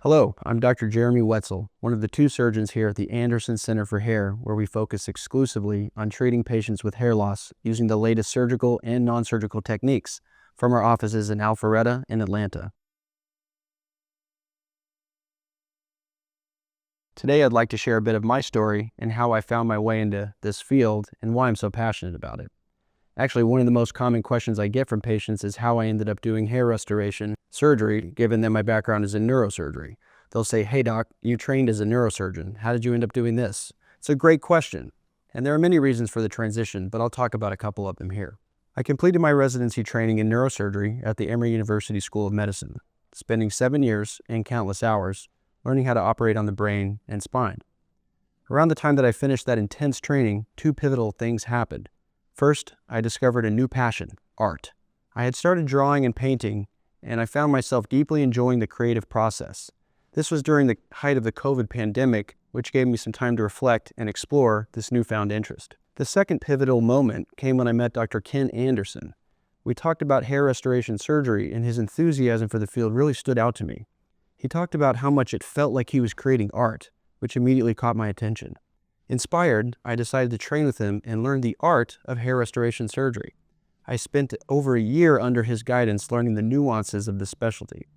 Hello, I'm Dr. Jeremy Wetzel, one of the two surgeons here at the Anderson Center for Hair, where we focus exclusively on treating patients with hair loss using the latest surgical and non-surgical techniques from our offices in Alpharetta and Atlanta. Today, I'd like to share a bit of my story and how I found my way into this field and why I'm so passionate about it. Actually, one of the most common questions I get from patients is how I ended up doing hair restoration surgery, given that my background is in neurosurgery. They'll say, "Hey doc, you trained as a neurosurgeon. How did you end up doing this?" It's a great question. And there are many reasons for the transition, but I'll talk about a couple of them here. I completed my residency training in neurosurgery at the Emory University School of Medicine, spending 7 years and countless hours learning how to operate on the brain and spine. Around the time that I finished that intense training, two pivotal things happened. First, I discovered a new passion, art. I had started drawing and painting, and I found myself deeply enjoying the creative process. This was during the height of the COVID pandemic, which gave me some time to reflect and explore this newfound interest. The second pivotal moment came when I met Dr. Ken Anderson. We talked about hair restoration surgery, and his enthusiasm for the field really stood out to me. He talked about how much it felt like he was creating art, which immediately caught my attention. Inspired, I decided to train with him and learn the art of hair restoration surgery. I spent over a year under his guidance learning the nuances of the specialty.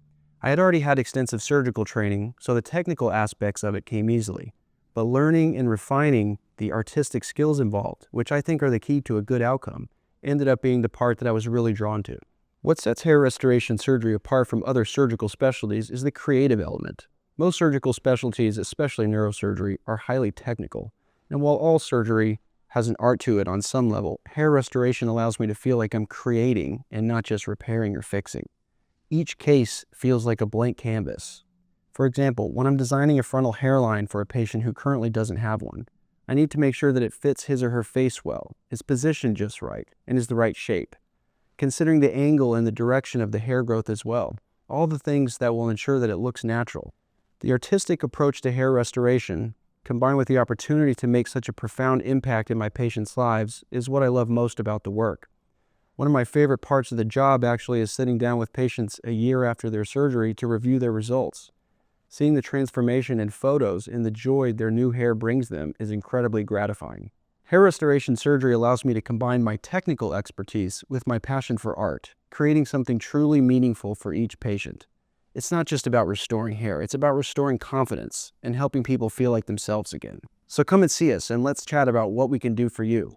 I had already had extensive surgical training, so the technical aspects of it came easily. But learning and refining the artistic skills involved, which I think are the key to a good outcome, ended up being the part that I was really drawn to. What sets hair restoration surgery apart from other surgical specialties is the creative element. Most surgical specialties, especially neurosurgery, are highly technical. And while all surgery has an art to it on some level, hair restoration allows me to feel like I'm creating and not just repairing or fixing. Each case feels like a blank canvas. For example, when I'm designing a frontal hairline for a patient who currently doesn't have one, I need to make sure that it fits his or her face well, is positioned just right, and is the right shape. Considering the angle and the direction of the hair growth as well, all the things that will ensure that it looks natural. The artistic approach to hair restoration, combined with the opportunity to make such a profound impact in my patients' lives, is what I love most about the work. One of my favorite parts of the job actually is sitting down with patients a year after their surgery to review their results. Seeing the transformation in photos and the joy their new hair brings them is incredibly gratifying. Hair restoration surgery allows me to combine my technical expertise with my passion for art, creating something truly meaningful for each patient. It's not just about restoring hair, it's about restoring confidence and helping people feel like themselves again. So come and see us and let's chat about what we can do for you.